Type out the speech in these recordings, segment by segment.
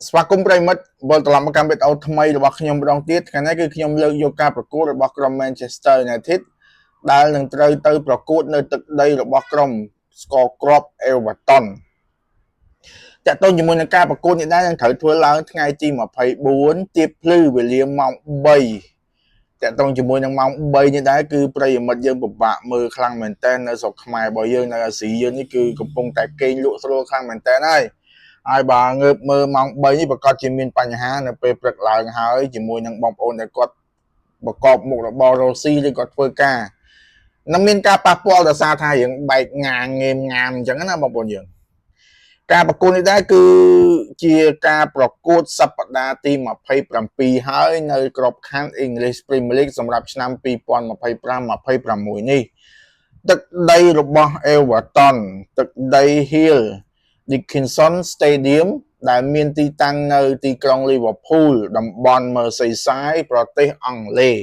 ស្វាគមន៍ប្រិមិត្តវិលត្រឡប់មកកាន់វីដេអូថ្មីរបស់ខ្ញុំម្ដងទៀតថ្ងៃនេះគឺខ្ញុំលើកយកការប្រកួតរបស់ក្រុម Manchester United ដែលនឹងត្រូវទៅប្រកួតនៅទឹកដីរបស់ក្រុមស្ករគ្រាប់ Everton តាក់ទងជាមួយនឹងការប្រកួតនេះដែរនឹងត្រូវធ្វើឡើងថ្ងៃទី24ទៀបភ្លឺវេលាម៉ោង3តាក់ទងជាមួយនឹងម៉ោង3នេះដែរគឺប្រិយមិត្តយើងពិបាកមើលខ្លាំងមែនតើនៅស្រុកខ្មែររបស់យើងនៅអាស៊ីយើងនេះគឺកំពុងតែគេងលក់ស្រួលខ្លាំងមែនតើហើយបើងើបមើលម៉ោង3នេះប្រកាសជាមានបញ្ហានៅពេលព្រឹកឡើងហើយជាមួយនឹងបងប្អូនដែលគាត់ប្រកបមុខរបររកស៊ីឬគាត់ធ្វើការនឹងមានការប៉ះពាល់ដោយសារថារឿងបែកងាងងេមងាមអញ្ចឹងណាបងប្អូនយើងការប្រកួតនេះដែរគឺជាការប្រកួតសប្តាហ៍ទី27ហើយនៅក្របខ័ណ្ឌ English Premier League សម្រាប់ឆ្នាំ2025-26នេះទឹកដីរបស់ Everton ទឹកដី Hill Dickinson Stadium ដែលមានទីតាំងនៅទីក្រុង Liverpool តំបន់ Merseyside ប្រទេសអង់គ្លេស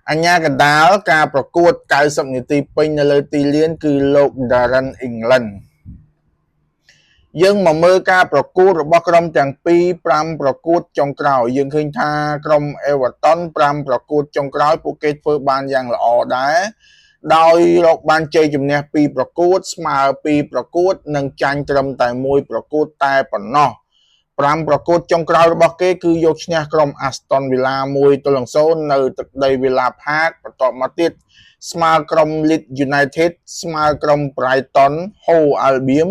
អញ្ញាកណ្ដាលការប្រកួត90នាទីពេញនៅលើទីលានគឺលោក Darren England យើងមកមើលការប្រកួតរបស់ក្រុមទាំងពីរ5ប្រកួតចុងក្រោយយើងឃើញថាក្រុម Everton 5ប្រកួតចុងក្រោយពួកគេធ្វើបានយ៉ាងល្អដែរដោយរកបានជ័យជំនះ2ប្រកួតស្មើ2ប្រកួតនិងចាញ់ត្រឹមតែ1ប្រកួតតែប៉ុណ្ណោះ5ប្រកួតចុងក្រោយរបស់គេគឺយកឈ្នះក្រុម Aston Villa 1-0 នៅទឹកដី Villa Park បន្ទាប់មកទៀតស្មើក្រុម Leeds United ស្មើក្រុម Brighton Hove Albion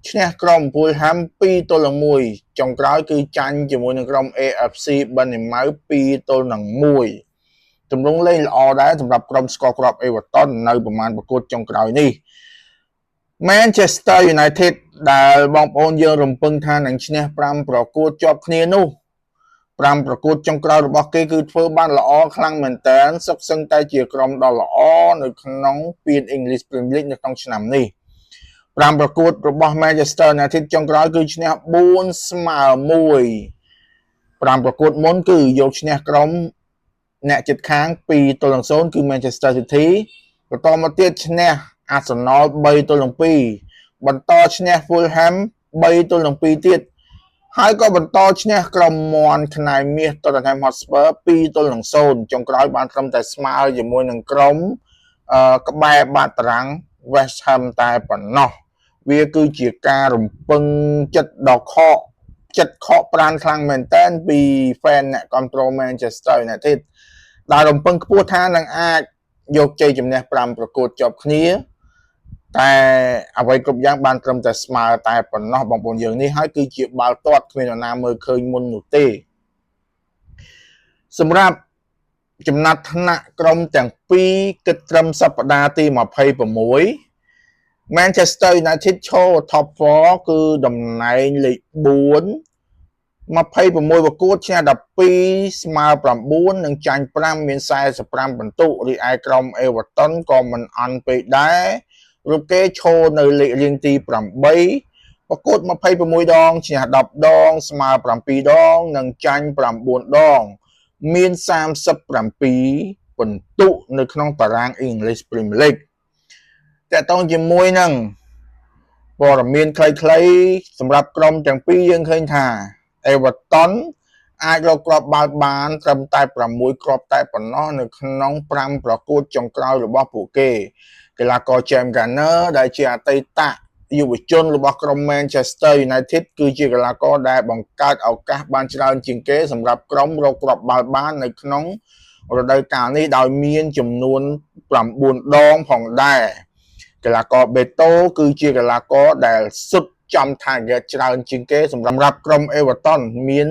ឈ្នះក្រុម Fulham 2-1 ចុងក្រោយគឺចាញ់ជាមួយនឹងក្រុម AFC Bournemouth 2-1 ទម្រង់លេងល្អដែរសម្រាប់ក្រុមស្ករគ្រាប់ Everton នៅប្រមាណប្រកួតចុងក្រោយនេះ Manchester United ដែលបងប្អូនយើងរំពឹងថានឹងឈ្នះ5ប្រកួតជាប់គ្នានោះ5ប្រកួតចុងក្រោយរបស់គេគឺធ្វើបានល្អខ្លាំងមែនតើសុទ្ធសឹងតែជាក្រុមដ៏ល្អនៅក្នុងពាន English Premier League នៅក្នុងឆ្នាំនេះ5ប្រកួតរបស់ Manchester United ចុងក្រោយគឺឈ្នះ4ស្មើ1 5ប្រកួតមុនគឺយកឈ្នះក្រុមអ្នកជិតខាង 2-0 គឺ Manchester City បន្តមកទៀតឈ្នះ Arsenal 3-2 បន្តឈ្នះ Fulham 3-2 ទៀតហើយក៏បន្តឈ្នះក្រុមមន់ខ្នាយមាស Tottenham Hotspur 2-0 ចុងក្រោយបានត្រឹមតែស្មើជាមួយនឹងក្រុមក្បែរបាតតារាង West Ham តែប៉ុណ្ណោះវាគឺជាការរំពឹងចិត្តដ៏ចិត្តខកប្រាណខ្លាំងមែនតើពី fan អ្នកគ្រប់គ្រង Manchester United ដែលរំពឹងខ្ពស់ថានឹងអាចយកជ័យជំនះ5ប្រកួតជាប់គ្នាតែអ្វីគ្រប់យ៉ាងបានត្រឹមតែស្មើតែប៉ុណ្ណោះបងប្អូនយើងនេះហើយគឺជាបាល់ទាត់គ្មាននរណាមើលឃើញមុននោះទេសម្រាប់ចំណាត់ថ្នាក់ក្រុមទាំងពីរគិតត្រឹមសប្តាហ៍ទី26 Manchester United ឈរ Top 4 គឺតំណែងលេខ4 26ប្រកួតឈ្នះ12ស្មើ9និងចាញ់5មាន45ពិន្ទុរីឯក្រុម Everton ក៏មិនអន់ពេកដែររូបគេឈរនៅលេខរៀងទី8ប្រកួត26ដងឈ្នះ10ដងស្មើ7ដងនិងចាញ់9ដងមាន37ពិន្ទុនៅក្នុងតារាង English Premier League តើតើជាមួយនឹងព័ត៌មានខ្លីៗសម្រាប់ក្រុមទាំងពីរយើងឃើញថា Everton អាចរកគ្រាប់បាល់បានត្រឹមតែ6គ្រាប់តែប៉ុណ្ណោះនៅក្នុង5ប្រកួតចុងក្រោយរបស់ពួកគេកីឡាករ James Garner ដែលជាអតីតយុវជនរបស់ក្រុម Manchester United គឺជាកីឡាករដែលបង្កើតឱកាសបានច្រើនជាងគេសម្រាប់ក្រុមរកគ្រាប់បាល់បាននៅក្នុងរដូវកាលនេះដោយមានចំនួន9ដងផងដែរកីឡាករបេតូគឺជាកីឡាករដែលសុទ្ធចំ target ច្រើនជាងគេសម្រាប់ក្រុម Everton មាន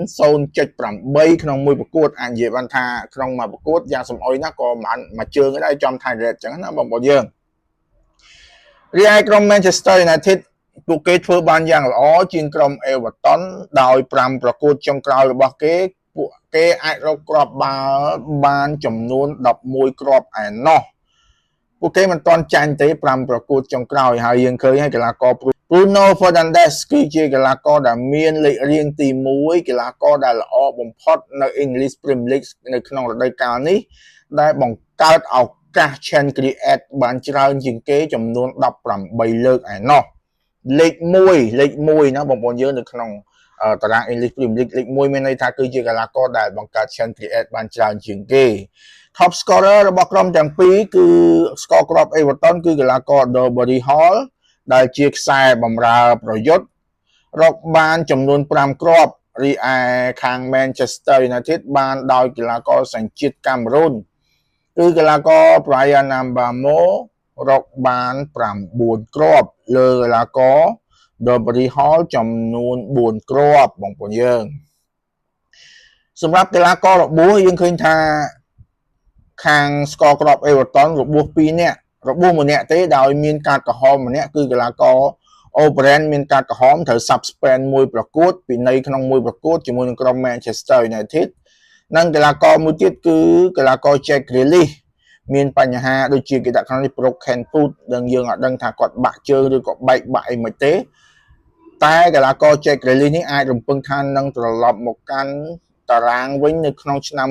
0.8 ក្នុងមួយប្រកួតអាចនិយាយបានថាក្នុងមួយប្រកួតយ៉ាងសំអុយណាស់ក៏បានមួយជើងដែរចំ target អញ្ចឹងណាបងប្អូនយើងរីឯក្រុម Manchester United ពួកគេធ្វើបានយ៉ាងល្អជាងក្រុម Everton ដោយ5ប្រកួតចុងក្រោយរបស់គេពួកគេអាចរកគ្រាប់បាល់បានចំនួន11គ្រាប់ឯណោះពួកគេមិនទាន់ចាញ់ទេ5ប្រកួតចុងក្រោយហើយយើងឃើញហើយកីឡាករ Bruno Fernandes គឺជាកីឡាករដែលមានលេខរៀងទី1កីឡាករដែលល្អបំផុតនៅ English Premier League នៅក្នុងរដូវកាលនេះដែលបង្កើតឱកាស chance create បានច្រើនជាងគេចំនួន18លើកឯណោះលេខ1ណាបងប្អូនយើងនៅក្នុង តារាង English Premier League League 1មានន័យថាគឺជាកីឡាករដែលបង្កើត chance create បានច្រើនជាងគេ Top scorer របស់ក្រុមទាំងពីរគឺ score គ្រាប់ Everton គឺកីឡាករ Derby Hall ដែលជាខ្សែបម្រើប្រយុទ្ធរកបានចំនួន5គ្រាប់រីឯខាង Manchester United បានដោយកីឡាករសញ្ជាតិកាមេរូនគឺកីឡាករ Bryan Mbeumo រកបាន9គ្រាប់លើកីឡាករ Derby Hall ចំនួន4គ្រាប់បងប្អូនយើងសម្រាប់កីឡាកររបួសយើងឃើញថាខាង score គ្រាប់ Everton របួស2នាក់របួសម្នាក់ទេដោយមានកាតក្រហមម្នាក់គឺកីឡាករ O'Brien មានកាតក្រហមត្រូវ suspend មួយប្រកួតពីនៃក្នុងមួយប្រកួតជាមួយនឹងក្រុម Manchester United និងកីឡាករមួយទៀតគឺកីឡាករ Jack Grealish មានបញ្ហាដូចជាគេដាក់ក្នុងនេះ broken foot នឹងយើងអត់ដឹងថាគាត់បាក់ជើងឬក៏បែកបាក់អីមិនទេតែកីឡាករ Jack Grealish នេះអាចរំពឹងថានឹងត្រឡប់មកកាន់តារាងវិញនៅក្នុងឆ្នាំ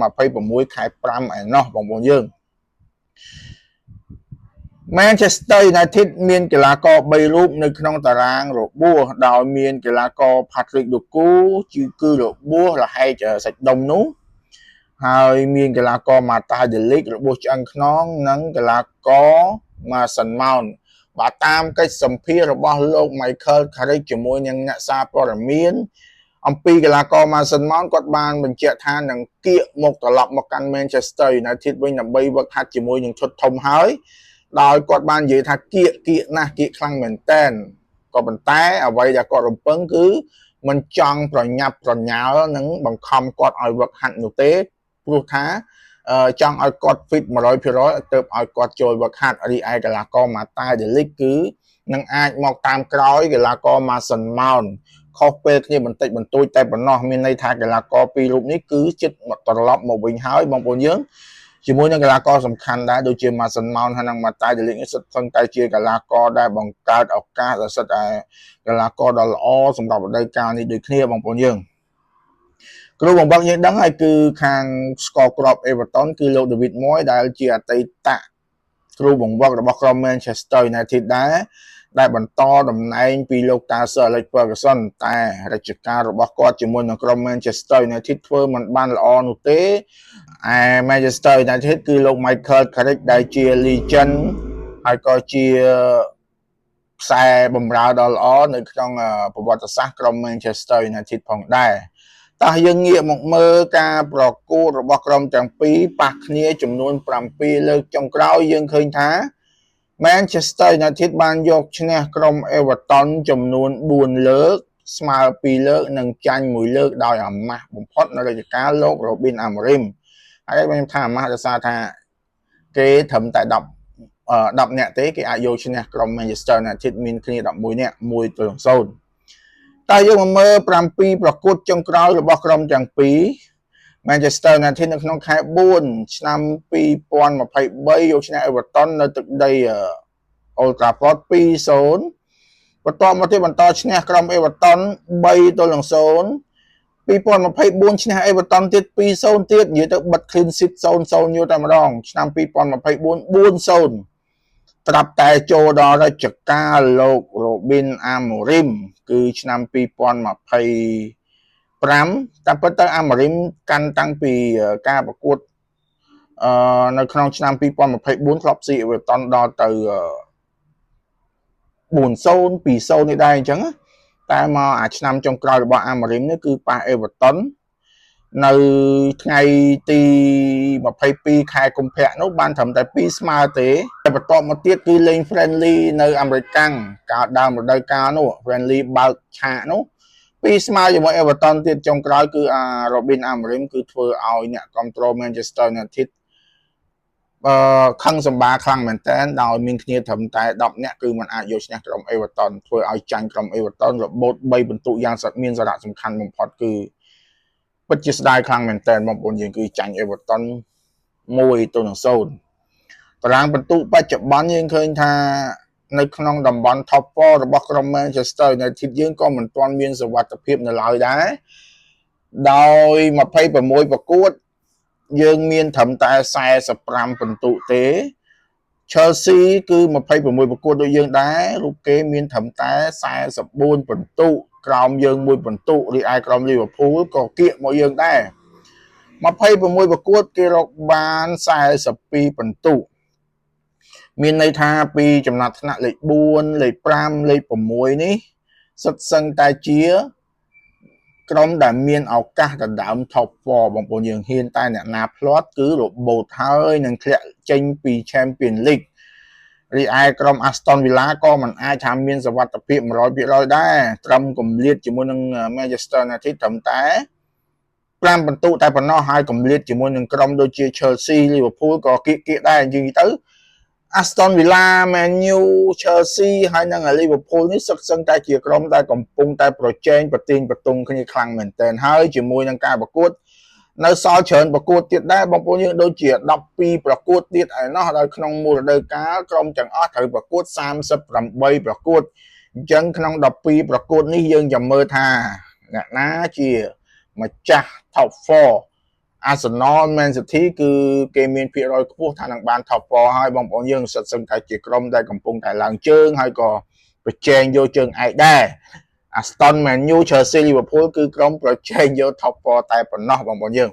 2026ខែ5ឯណោះបងប្អូនយើងManchester United មានកីឡាករ3រូបនៅក្នុងតារាងរបួសដោយមានកីឡាករ Patrick Doku គឺរបួសលហែកសាច់ដុំនោះហើយមានកីឡាករ Matthias de Ligt របួសឆ្អឹងខ្នងនិងកីឡាករ Mason Mount បាទតាមកិច្ចសម្ភាសន៍របស់លោក Michael Carrick ជាមួយនឹងអ្នកសារព័ត៌មានអំពីកីឡាករ Mason Mount គាត់បានបញ្ជាក់ថានឹងគៀកមកត្រឡប់មកកាន់ Manchester United វិញដើម្បីវឹកហាត់ជាមួយនឹងឈុតធំហើយដោយគាត់បាននិយាយថាគៀកណាស់គៀកខ្លាំងមែនតែនក៏ប៉ុន្តែអ្វីដែលគាត់រំពឹងគឺមិនចង់ប្រញាប់ប្រញាល់នឹងបង្ខំគាត់ឲ្យវឹកហាត់នោះទេព្រោះថាចង់ឲ្យគាត់ fit 100% ទៅឲ្យគាត់ចូលវឹកហាត់រីឯកីឡាករ Matthias de Ligt គឺនឹងអាចមកតាមក្រោយកីឡាករ Mason Mount ខុសពេលគ្នាបន្តិចបន្តួចតែប៉ុណ្ណោះមានន័យថាកីឡាករពីររូបនេះគឺជិតត្រឡប់មកវិញហើយបងប្អូនយើងជាមួយនឹងកីឡាករសំខាន់ដែរដូចជា Mason Mount ហើយនិង Matthias de Ligt នេះសិតសឹងតែជាកីឡាករដែលបង្កើតឱកាសដល់សិតតែកីឡាករដ៏ល្អសម្រាប់រដូវកាលនេះដូចគ្នាបងប្អូនយើងគ្រូបង្វឹកយើងដឹងហើយគឺខាង score គ្រាប់ Everton គឺលោក David Moyes ដែលជាអតីតគ្រូបង្វឹករបស់ក្រុម Manchester United ដែលបន្តតំណែងពីលោកតា Sir Alex Ferguson តែរជ្ជកាលរបស់គាត់ជាមួយនឹងក្រុម Manchester United ធ្វើមិនបានល្អនោះទេឯ Manchester United គឺលោក Michael Carrick ដែលជា legend ហើយក៏ជាខ្សែបម្រើដ៏ល្អនៅក្នុងប្រវត្តិសាស្ត្រក្រុម Manchester United ផងដែរតោះយើងងាកមកមើលការប្រកួតរបស់ក្រុមទាំងពីរប៉ះគ្នាចំនួន7លើកចុងក្រោយយើងឃើញថា Manchester United បានយកឈ្នះក្រុម Everton ចំនួន4លើកស្មើ2លើកនិងចាញ់1លើកដោយអាម៉ាស់បំផុតនៅរជ្ជកាលលោក Robin Amorim ហើយខ្ញុំថាអាម៉ាស់ដោយសារថាគេត្រឹមតែ10នាក់ទេគេអាចយកឈ្នះក្រុម Manchester United មានគ្នា11នាក់1-0តែយើងមកមើល7ប្រកួតចុងក្រោយរបស់ក្រុមទាំងពីរ Manchester United នៅក្នុងខែ4ឆ្នាំ2023យកឈ្នះ Everton នៅទឹកដី Old Trafford 2-0 បន្ទាប់មកទៀតបន្តឈ្នះក្រុម Everton 3-0 2024ឈ្នះ Everton ទៀត 2-0 ទៀតនិយាយទៅបិទ clean sheet 0-0 យកតែម្ដងឆ្នាំ2024 4-0 ត្រាប់តែចូលដល់រជ្ជកាលលោក Robin Amorim គឺឆ្នាំ2025តាមពិតទៅ Amorim កាន់តាំងពីការប្រកួតនៅក្នុងឆ្នាំ2024ធ្លាប់ស៊ី Everton ដល់ទៅ4-0 2-0 នេះដែរអញ្ចឹងតែមកអាឆ្នាំចុងក្រោយរបស់ Amorim នេះគឺប៉ះ Everton នៅថ្ងៃទី22ខែកុម្ភៈនោះបានត្រឹមតែ2ស្មើទេតែបន្ទាប់មកទៀតគឺលេង friendly នៅអាមេរិកកាំងកាលដើមរដូវកាលនោះ friendly បើកឆាកនោះ2ស្មើជាមួយ Everton ទៀតចុងក្រោយគឺRobin Amorim គឺធ្វើឲ្យអ្នកគ្រប់គ្រង Manchester United ខឹងសម្បាខ្លាំងមែនតើដោយមានគ្នាត្រឹមតែ10នាក់គឺมันអាចយកឈ្នះក្រុម Everton ធ្វើឲ្យចាញ់ក្រុម Everton របូត3ពិន្ទុយ៉ាងមានសារៈសំខាន់បំផុតគឺពិតជាស្ដាយខ្លាំងមែនតើបងប្អូនយើងគឺចាញ់ Everton 1-0 តារាងពិន្ទុបច្ចុប្បន្នយើងឃើញថានៅក្នុងតំបន់ top 4របស់ក្រុម Manchester United យើងក៏មិនទាន់មានសុវត្ថិភាពនៅឡើយដែរដោយ26ប្រកួតយើងមានត្រឹមតែ45ពិន្ទុទេ Chelsea គឺ26ប្រកួតដូចយើងដែររូបគេមានត្រឹមតែ44ពិន្ទុ ក្រោមយើងមួយបន្ទុករីឯក្រុម Liverpool ក៏គៀកមកយើងដែរ26ប្រកួតគេរកបាន42បន្ទុកមានន័យថាពីចំណាត់ថ្នាក់លេខ4លេខ5លេខ6នេះសិតសឹងតែជាក្រុមដែលមានឱកាសដណ្ដើម top 4បងប្អូនយើងហ៊ានតែអ្នកណាផ្លាត់គឺរបូតហើយនឹងធ្លាក់ចេញពី Champions League រីឯក្រុម Aston Villa ក៏មិនអាចថាមានសុវត្ថិភាព 100% ដែរត្រឹមគម្លាតជាមួយនឹង Manchester United ត្រឹមតែ5បន្ទុកតែប៉ុណ្ណោះហើយគម្លាតជាមួយនឹងក្រុមដូចជា Chelsea Liverpool ក៏គៀកដែរនិយាយទៅ Aston Villa Man U Chelsea ហើយនិង Liverpool នេះសឹកសឹងតែជាក្រុមដែលកំពុងតែប្រជែងប្រទីងប្រទង់គ្នាខ្លាំងមែនទែនហើយជាមួយនឹងការប្រកួតនៅសល់ច្រើនប្រកួតទៀតដែរបងប្អូនយើងដូចជា12ប្រកួតទៀតឯណោះដល់ក្នុងមូលរដូវកាលក្រុមទាំងអស់ត្រូវប្រកួត38ប្រកួតអញ្ចឹងក្នុង12ប្រកួតនេះយើងចាំមើលថាអ្នកណាជាម្ចាស់ top 4 Arsenal Man City គឺគេមានភាគរយខ្ពស់ថានឹងបាន top 4ហើយបងប្អូនយើងសិតសឹងតែជាក្រុមដែលកំពុងតែឡើងជើងហើយក៏ប្រជែងយកជើងឯកដែរ Aston Man U Chelsea Liverpool គឺក្រុមប្រជែងយក top 4តែប៉ុណ្ណោះបងប្អូនយើង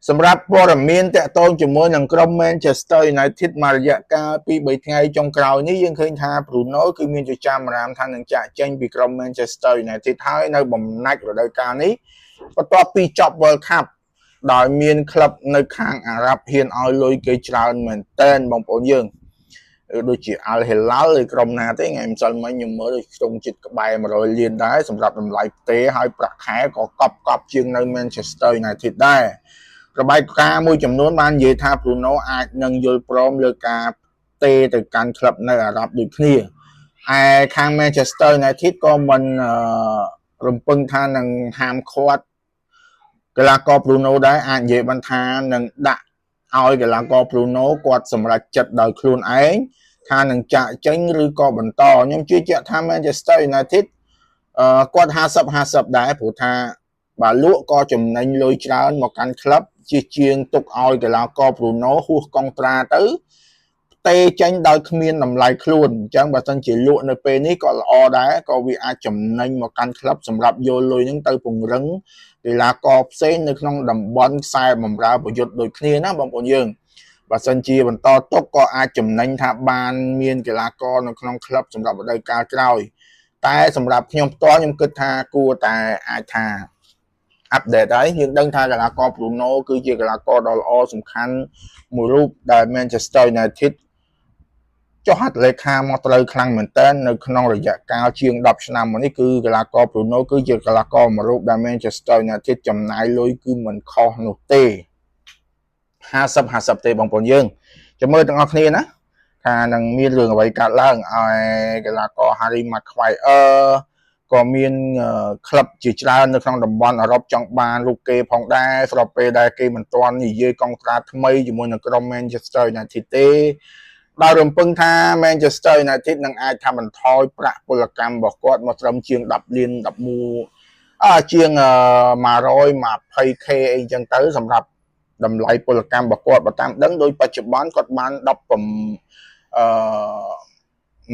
សម្រាប់ព័ត៌មានតាក់ទងជាមួយនឹងក្រុម Manchester United មករយៈកាលពី3ថ្ងៃចុងក្រោយនេះយើងឃើញថា Bruno គឺមានចចាមអារ៉ាមថានឹងចាក់ចេញពីក្រុម Manchester United ហើយនៅបំណាច់រដូវកាលនេះបន្ទាប់ពីចប់ World Cup ដោយមានក្លឹបនៅខាងអារ៉ាប់ហ៊ានឲ្យលុយគេច្រើនមែនទែនបងប្អូនយើងដូចជា Al Hilal ឬក្រុមណាទេថ្ងៃម្សិលមិញខ្ញុំមើលដូចខ្ទង់ចិត្តក្បែរ100លានដែរសម្រាប់តម្លៃផ្ទេហើយប្រាក់ខែក៏កប់ជាងនៅ Manchester United ដែររបាយការណ៍មួយចំនួនបាននិយាយថា Bruno អាចនឹងយល់ព្រមលើការទេទៅកាន់ក្លឹបនៅអារ៉ាប់ដូចគ្នាឯខាង Manchester United ក៏មិនរំពឹងថានឹងហាមឃាត់កីឡាករ Bruno ដែរអាចនិយាយបានថានឹងដាក់ឲ្យកីឡាករ Bruno គាត់សម្រេចចិត្តដោយខ្លួនឯងថានឹងចាក់ចេញឬក៏បន្តខ្ញុំជឿជាក់ថា Manchester United គាត់50-50ដែរព្រោះថាបើលក់ក៏ចំណេញលុយច្រើនមកកាន់ក្លឹបជាងទុកឲ្យកីឡាករ Bruno ហួសកុងត្រាទៅទេចេញដោយគ្មានតម្លៃខ្លួនអញ្ចឹងបើសិនជាលក់នៅពេលនេះក៏ល្អដែរក៏វាអាចចំណេញមកកាន់ក្លឹបសម្រាប់យកលុយហ្នឹងទៅពង្រឹងកីឡាករផ្សេងនៅក្នុងតំបន់ខ្សែបម្រើប្រយុទ្ធដូចគ្នាណាបងប្អូនយើងបើសិនជាបន្តទុកក៏អាចចំណេញថាបានមានកីឡាករនៅក្នុងក្លឹបសម្រាប់រដូវកាលក្រោយតែសម្រាប់ខ្ញុំផ្ទាល់ខ្ញុំគិតថាគួរតែអាចថាអាប់ដេតហើយយើងដឹងថាកីឡាករ Bruno គឺជាកីឡាករដ៏ល្អសំខាន់មួយរូបដែល Manchester United ចុះហត្ថលេខាមកត្រូវខ្លាំងមែនតើនៅក្នុងរយៈកាលជាង10ឆ្នាំមកនេះគឺកីឡាករ Bruno គឺជាកីឡាករមួយរូបដែល Manchester United ចំណាយលុយគឺមិនខុសនោះទេ50-50ទេបងប្អូនយើងចាំមើលទាំងអស់គ្នាណាថានឹងមានរឿងអ្វីកើតឡើងឲ្យកីឡាករ Harry Maguire ក៏មានក្លឹបជាច្រើននៅក្នុងតំបន់អឺរ៉ុបចង់បានរូបគេផងដែរស្របពេលដែលគេមិនទាន់និយាយកុងត្រាថ្មីជាមួយនឹងក្រុម Manchester United ទេដោយរំពឹងថា Manchester United នឹងអាចថាបន្ថយប្រាក់ពលកម្មរបស់គាត់មកត្រឹមជាង10លាន11ជាង 120k អីចឹងទៅសម្រាប់តម្លៃពលកម្មរបស់គាត់បើតាមដឹងដោយបច្ចុប្បន្នគាត់បាន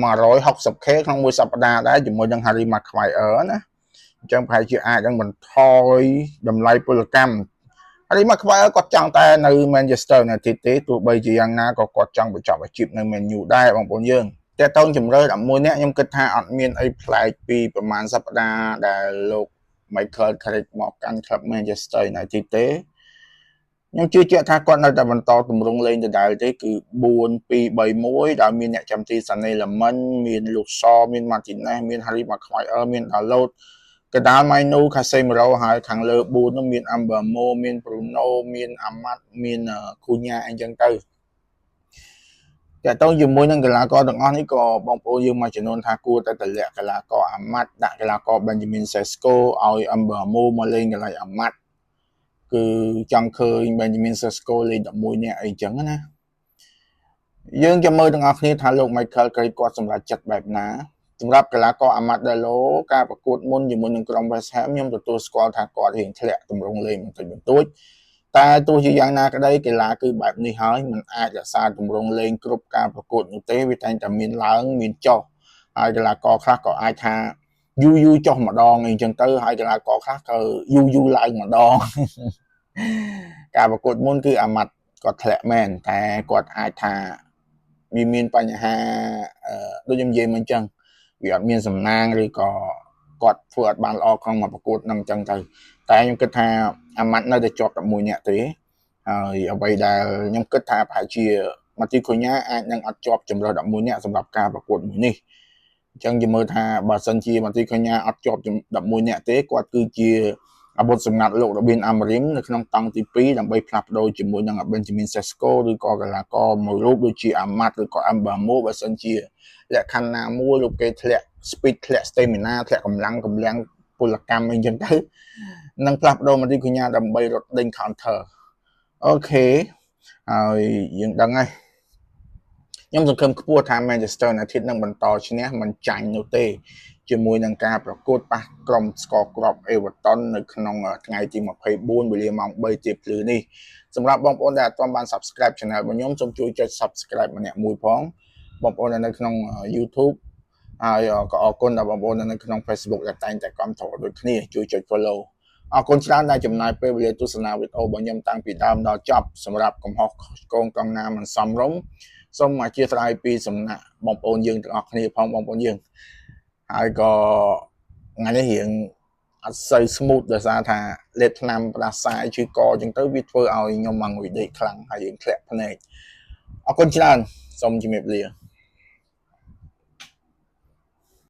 160k ក្នុងមួយសប្តាហ៍ដែរជាមួយនឹង Harry Maguire ណាអញ្ចឹងប្រហែលជាអាចនឹងបន្ថយតម្លៃពលកម្មHarry Maguire គាត់ចង់តែនៅ Manchester United ទេទោះបីជាយ៉ាងណាក៏គាត់ចង់បញ្ចប់អាជីពនៅ Man U ដែរបងប្អូនយើងតែតោងជំរឿ11នាក់ខ្ញុំគិតថាអត់មានអីប្លែកពីប្រហែលសប្តាហ៍ដែលលោក Michael Carrick មកកាន់ក្លឹប Manchester United ទេខ្ញុំជឿជាក់ថាគាត់នៅតែបន្តទម្រង់លេងដដែលទេគឺ4-2-3-1ដែលមានអ្នកចាំទីសានេឡាមិនមានលូកសមាន Martinez មាន Harry Maguire មាន Dalot កដាល Mainu Casemiro ហើយខាងលើ4នោះមាន Mbeumo មាន Bruno មាន Ahmad មាន Cunha អីចឹងទៅតែតោះជាមួយនឹងកីឡាករទាំងអស់នេះក៏បងប្អូនយើងមួយចំនួនថាគួរតែតម្លាក់កីឡាករ Ahmad ដាក់កីឡាករ Benjamin Sesko ឲ្យ Mbeumo មកលេងកន្លែង Ahmadគឺចង់ឃើញ Benjamin Sesko លេង11នាក់អីចឹងណាយើងចាំមើលទាំងអស់គ្នាថាលោក Michael Carrick គាត់សម្រេចចិត្តបែបណាសម្រាប់កីឡាករ Amad Diallo ការប្រកួតមុនជាមួយនឹងក្រុម West Ham ខ្ញុំទទួលស្គាល់ថាគាត់រៀងធ្លាក់ទម្រង់លេងបន្តិចបន្តួចតែទោះជាយ៉ាងណាក្តីកីឡាគឺបែបនេះហើយมันអាចរក្សាទម្រង់លេងគ្រប់ការប្រកួតនោះទេវាតែងតែមានឡើងមានចុះហើយកីឡាករខ្លះក៏អាចថា យូចុះម្ដងអីចឹងទៅហើយកីឡាករខ្លះក៏យូឡើងម្ដងការប្រកួតមុនគឺអាម៉ាត់គាត់ធ្លាក់មែនតែគាត់អាចថាវាមានបញ្ហាដូចខ្ញុំនិយាយមិញចឹងវាអត់មានសំណាងឬក៏គាត់ធ្វើអត់បានល្អក្នុងមកប្រកួតហ្នឹងចឹងទៅតែខ្ញុំគិតថាអាម៉ាត់នៅតែជាប់11នាក់ទេហើយអ្វីដែលខ្ញុំគិតថាប្រហែលជាម៉ាទីកូញ៉ាអាចនឹងអត់ជាប់ជម្រើស11នាក់សម្រាប់ការប្រកួតមួយនេះអញ្ចឹងយើងមើលថាបើសិនជាម៉ាទីកូញ៉ាអត់ជាប់11នាក់ទេគាត់គឺជាអាវុធសម្ងាត់លោករ៉ូប៊ីនអាម៉ារីមនៅក្នុងតង់ទី2ដើម្បីផ្លាស់ប្ដូរជាមួយនឹងប៊ែនចាមីនសេស្កូឬក៏កីឡាករមួយរូបដូចជាអាម៉ាត់ឬក៏អាំបាម៉ូបើសិនជាលក្ខខណ្ឌណាមួយលោកគេធ្លាក់ speed ធ្លាក់ stamina ធ្លាក់កម្លាំងពលកម្មអីចឹងទៅនឹងផ្លាស់ប្ដូរម៉ាទីកូញ៉ាដើម្បីរត់ដេញ counter អូខេហើយយើងដឹងហើយខ្ញុំសង្ឃឹមខ្ពស់ថា Manchester United នឹងបន្តឈ្នះមិនចាញ់នោះទេជាមួយនឹងការប្រកួតប៉ះក្រុមស្ករគ្រាប់ Everton នៅក្នុងថ្ងៃទី24វេលាម៉ោង3ទៀបភ្លឺនេះសម្រាប់បងប្អូនដែលអត់ទាន់បាន Subscribe Channel របស់ខ្ញុំសូមជួយចុច Subscribe ម្នាក់មួយផងបងប្អូននៅក្នុង YouTube ហើយក៏អរគុណដល់បងប្អូននៅក្នុង Facebook ដែលតែងតែគាំទ្រដូចគ្នាជួយចុច Follow អរគុណច្រើនដែលចំណាយពេលវេលាទស្សនាវីដេអូរបស់ខ្ញុំតាំងពីដើមដល់ចប់សម្រាប់កំហុសឆ្គងកងណាមិនសមរម្យសូមអធិស្ឋានពីសំណាក់បងប្អូនយើងទាំងអស់គ្នាផងបងប្អូនយើងហើយក៏ថ្ងៃនេះរៀងអត់សូវ smooth ដោយសារថាលេបថ្នាំផ្ដាសាយឈឺកអញ្ចឹងទៅវាធ្វើឲ្យខ្ញុំមកងុយដេកខ្លាំងហើយយើងធ្លាក់ភ្នែកអរគុណច្រើនសូមជម្រាបលា